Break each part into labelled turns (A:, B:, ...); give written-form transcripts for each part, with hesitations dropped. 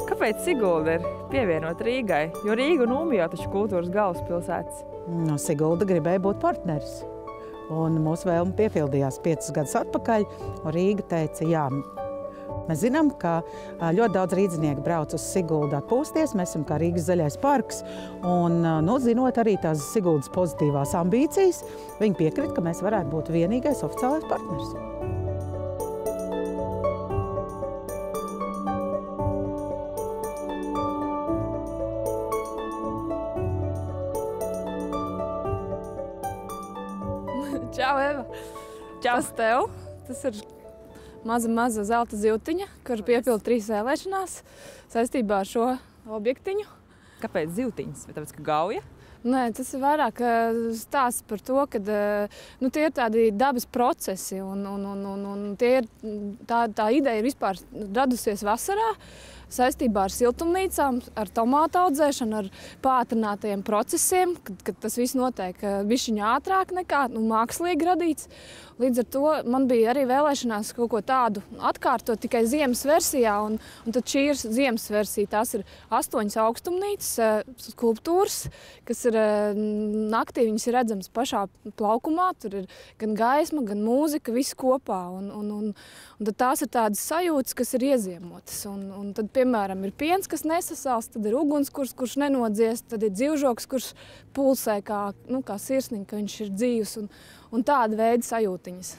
A: Kāpēc Sigulda ir pievienota Rīgai? Jo Rīga un Ūmi jau taču kultūras galvaspilsētas.
B: Sigulda gribēja būt partneris. Un mūsu vēlme piepildījās 5 gadus atpakaļ, un Rīga teica, jā. Mēs zinām, ka ļoti daudz rīdzinieki brauc uz Siguldu atpūsties. Mēs esam kā Rīgas zaļais parks. Un, zinot arī tās Siguldas pozitīvās ambīcijas, viņi piekrita, ka mēs varētu būt vienīgais oficiālais partneris.
C: Čau, Eva! Čau tev! Tas ir maza zelta zivtiņa, kur piepilda 3 vēlēšanās saistībā ar šo objektiņu.
A: Kāpēc zivtiņas? Vai tāpēc, ka gauja?
C: Nē, tas ir vairāk stāsts par to, ka tie ir tādi dabas procesi. Tā ideja ir vispār radusies vasarā saistībā ar siltumnīcām, ar tomātu audzēšanu, ar pātrinātajiem procesiem, kad tas viss notiek bišķiņ ātrāk nekā mākslīgi radīts. Līdz ar to man bija arī vēlēšanās kaut ko tādu atkārtot tikai ziemas versijā, un tad šī ir ziemas versija. Tās ir 8 augstumnīcas skulptūras, kas ir naktī, viņas ir redzamas pašā plaukumā. Tur ir gan gaisma, gan mūzika, viss kopā. Un tad tās ir tādas sajūtas, kas ir ieziemotas. Un tad, piemēram, ir piens, kas nesasals, tad ir ugunskurs, kurš nenodziest, tad ir dzivžoks, kurš pulsē kā sirsniņa, ka viņš ir dzīvs. Un tāda veida sajūtiņas.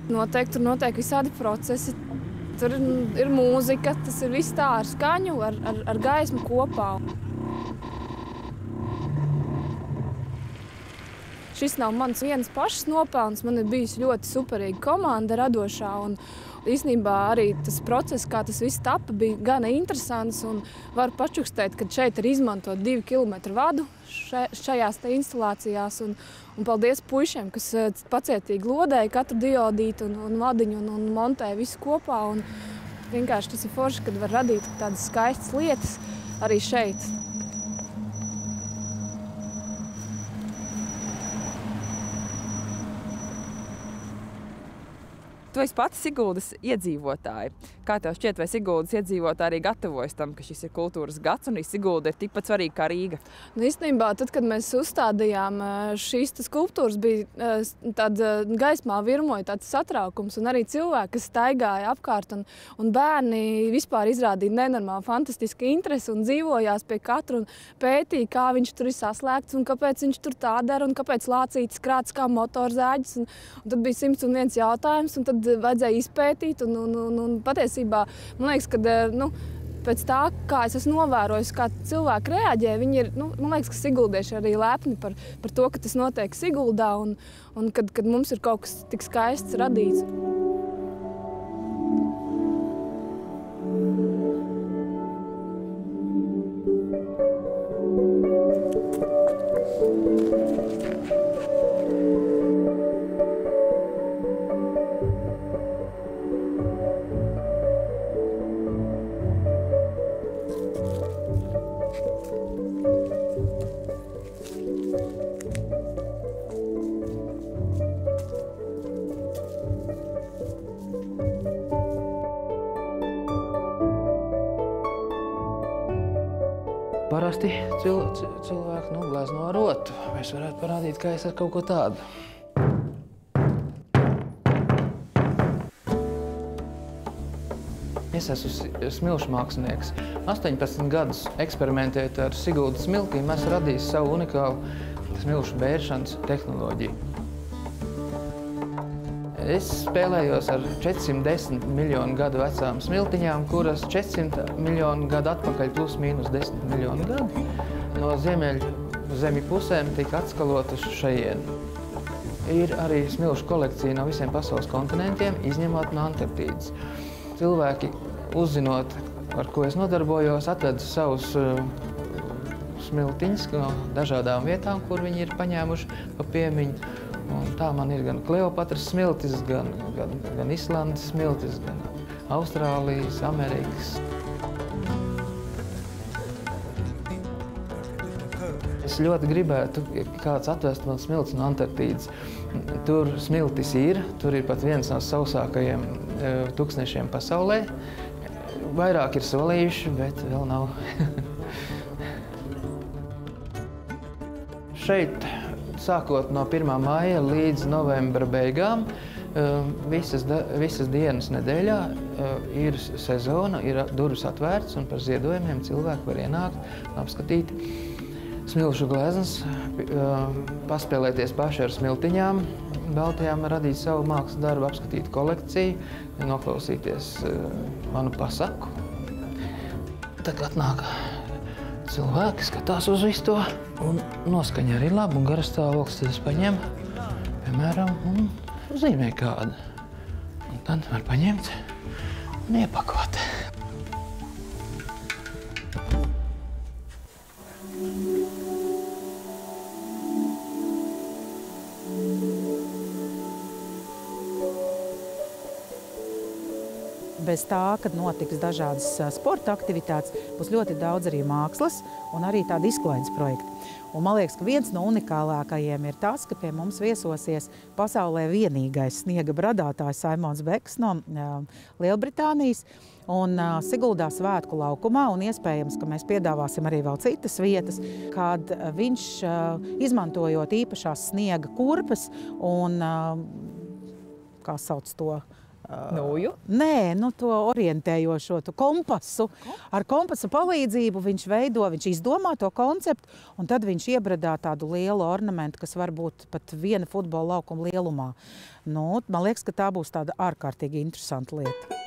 C: Noteikti tur notiek visādi procesi. Tur ir mūzika, tas ir viss tā ar skaņu, ar gaismu kopā. Šis nav mans viens pašs nopelns, man ir bijis ļoti superīga komanda radošā, un īstenībā arī tas process, kā tas viss tapa, bija gana interesants, un varu pačukstēt, ka šeit ir izmantot 2 kilometru vadu šajās te instalācijās, un paldies puišiem, kas pacietīgi lodēja katru diodītu un vadiņu un montēja visu kopā, un vienkārši tas ir forši, kad var radīt tādas skaistas lietas arī šeit.
A: Tu esi pati Siguldas iedzīvotāja. Kā tev šķiet, vai Siguldas iedzīvotāji arī gatavojas tam, ka šis ir kultūras gads un Sigulda ir tikpat svarīga kā Rīga?
C: Īstenībā, tad, kad mēs uzstādījām šīs skulptūras, bija tāda gaismā virmoja tāds satraukums, un arī cilvēki, kas staigāja apkārt, un bērni vispār izrādīja nenormāli fantastiski interesi un dzīvojās pie katru un pētīja, kā viņš tur ir saslēgts un kāpēc viņš tur tā dara un kāpēc lācītis krāts kā motorzēģis. Un tad bija 101 jautājums, un tad vajadzēja izpētīt, un patiesībā, man liekas, ka pēc tā, kā es esmu novērojis, kā cilvēki reaģē, viņi ir, man liekas, ka siguldieši arī lepni par to, ka tas notiek Siguldā, un kad mums ir kaut kas tik skaists radīts.
D: parasti cilvēki glezno rotu. Mēs varētu parādīt, kā es ar kaut ko tādu. Es esmu smilšu mākslinieks. 18 gadus eksperimentējot ar Siguldas smiltīm, esmu radījis savu unikālu smilšu bēršanas tehnoloģiju. Es spēlējos ar 410 miljonu gadu vecām smiltiņām, kuras 400 miljonu gadu atpakaļ plus mīnus 10 miljonu gadu no ziemeļu zemju pusēm tika atskalot uz šajienu. Ir arī smilšu kolekcija no visiem pasaules kontinentiem, izņemot no Antarktīdas. Cilvēki, uzzinot, ar ko es nodarbojos, atved savus smiltiņus no dažādām vietām, kur viņi ir paņēmuši pa piemiņu. Un tā man ir gan Kleopatras smiltis, gan Islandes smiltis, gan Austrālijas, Amerikas. Es ļoti gribētu, kāds atvest man smiltis no Antarktīdas. Tur smiltis ir, tur ir pat viens no sausākajiem tūkstnešiem pasaulē. Vairāk ir solījuši, bet vēl nav. Šeit, sākot no 1. maija līdz novembra beigām, visas dienas nedēļā ir sezona, ir durvis atvērts un par ziedojumiem cilvēki var ienākt, apskatīt smilšu gleznas, paspēlēties paši ar smiltiņām, baltajām, radīt savu mākslas darbu, apskatīt kolekciju, noklausīties manu pasaku. Tad atnāk cilvēki, skatās uz visu to, un noskaņa arī labi, un garas stāvoklis tad es paņemu, piemēram, un uzzīmē kādu. Un tad var paņemt un iepakot.
B: Bez tā, kad notiks dažādas sporta aktivitātes, būs ļoti daudz arī mākslas un arī tāda izklaides projekta. Un man liekas, ka viens no unikālākajiem ir tas, ka pie mums viesosies pasaulē vienīgais sniega bradātājs Saimons Beks no Lielbritānijas un Siguldā svētku laukumā, un iespējams, ka mēs piedāvāsim arī vēl citas vietas, kad viņš, izmantojot īpašās sniega kurpes un, kā sauc to,
A: Nūju?
B: Nē, to orientējošo, to kompasu. Ar kompasa palīdzību viņš izdomā to konceptu, un tad viņš iebradā tādu lielu ornamentu, kas var būt pat viena futbola laukuma lielumā. Man liekas, ka tā būs tāda ārkārtīgi interesanta lieta.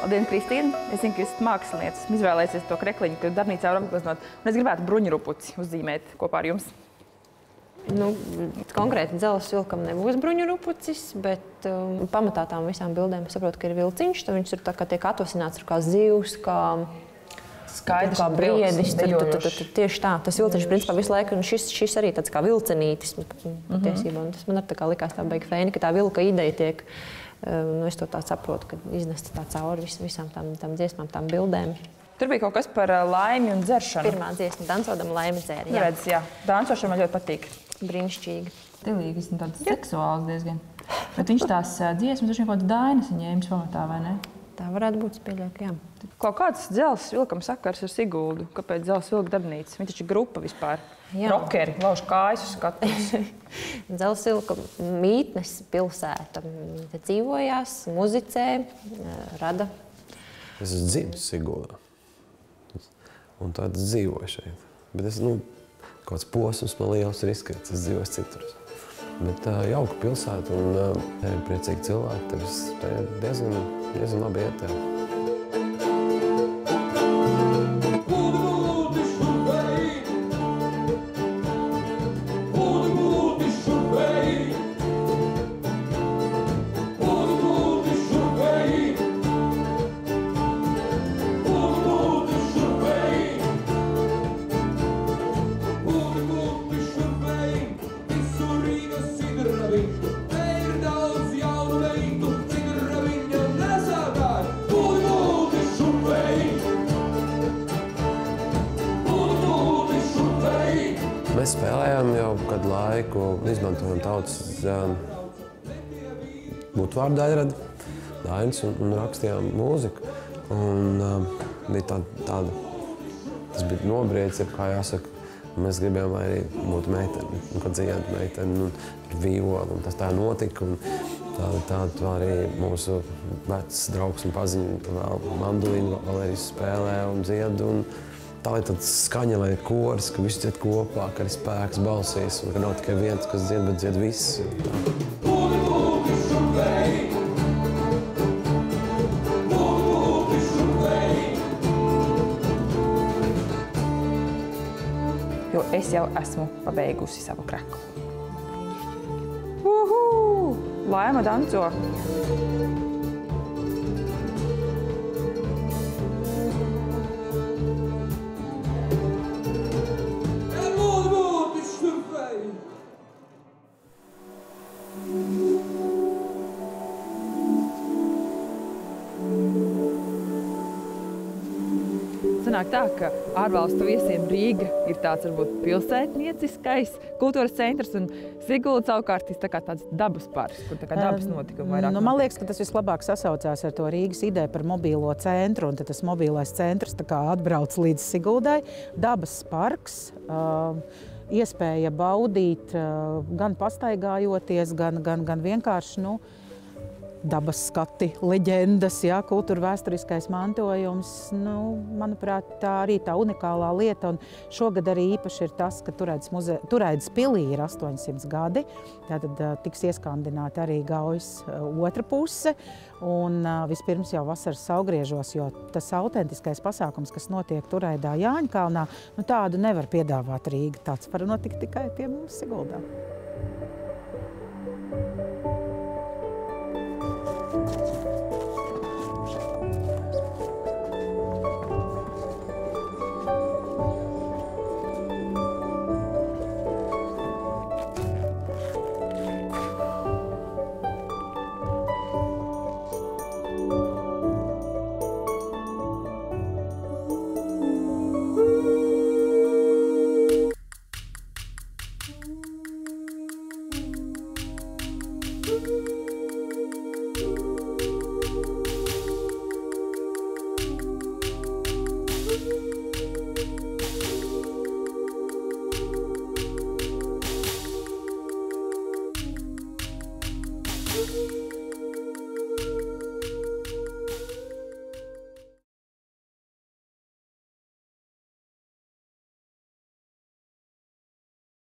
A: Labdien, Kristīna! Es zinu, ka jūs esat mākslinieca. Esmu izvēlējusies to krekliņu, ka darbnīcā var apgleznot. Un es gribētu bruņurupuci uzzīmēt kopā ar jums.
E: Konkrēti dzelzs vilkam nebūs bruņurupucis, bet pamatā tām visām bildēm es saprotu, ka ir vilciņš. Tad viņš ir tā kā tiek atvasināts ar kā zivs, kā
A: skaidrs,
E: kā briedis. Tieši tā. Tas vilciņš principā visu laiku, un šis arī tāds kā vilcenītis patiesībā. Un tas man arī tā kā likās tā baigi feini, ka tā vilka ideja tiek. Es to tā saprotu, ka iznest tā cauri visām tām dziesmām, tām bildēm.
A: Tur bija kaut kas par laimi un dzeršanu.
E: Pirmā dziesma dancodam laimi dzēri.
A: Redz, jā. Dancošana man ļoti patīk.
E: Brīnišķīgi.
F: Stilīgas un tādas seksuālas diezgan. Bet viņš tās dziesmas, viņš kaut kādas dainas ņēmis pamatā, vai ne?
E: Tā varētu būt, spēļāk, jā.
A: Kaut kāds dzelzs vilkam sakars ar Siguldu. Kāpēc dzelzs vilka darbnīca? Viņi taču ir grupa vispār. Jā. Rockeri, lauž kājas uz skatuves.
E: Dzelzs vilka mītnes pilsēta. Te dzīvojās, muzicē, rada.
G: Es esmu dzimis Siguldā. Un tad es dzīvoju šeit. Bet es, kaut kāds posms man liels ir izskaits, es dzīvoju citur. Bet jauka pilsēta un priecīgi cilvēki, tāpēc tā ir diezgan labi iet. jau kādu laiku izmantojam tautas mutvārdu daļradi, dainas un rakstījām mūziku. Un bija tāda, tas bija nobriedis, kā jāsaka, mēs gribējām, lai arī būtu meiteni, kad dziedu meiteni, ar vīoli, un tas tā notika. Un tādu arī mūsu vecs draugs un paziņu vēl mandolīnu vēl arī spēlē un dziedu. Un tā ir tāda skaņa, lai ir kors, ka visi dzied kopā, ka ir spēks balsīs, un ka nav tikai viens, kas dzied, bet dzied viss.
A: Jo es jau esmu pabeigusi savu kraku. Laima danco! Sanāk tā, ka ārvalstu viesiem Rīga ir tāds varbūt pilsētnieciskais kultūras centrs, un Sigulda savukārt ir tāds dabas parks, kur dabas notikumi vairāk.
B: Man liekas, ka tas vislabāk sasaucās ar to Rīgas ideju par mobīlo centru, un tad tas mobilais centrs atbrauc līdz Siguldai. Dabas parks, iespēja baudīt gan pastaigājoties, gan vienkārši, dabas skati, leģendas, kultūra vēsturiskais mantojums. Manuprāt, tā arī tā unikālā lieta. Un šogad arī īpaši ir tas, ka Turaidas pilī ir 800 gadi. Tātad tiks ieskandināta arī Gaujas otra puse. Un vispirms jau vasaras saulgriežos, jo tas autentiskais pasākums, kas notiek Turaidā Jāņkalnā, tādu nevar piedāvāt Rīga. Tāds var notikt tikai pie mums Siguldā.
H: Thank you.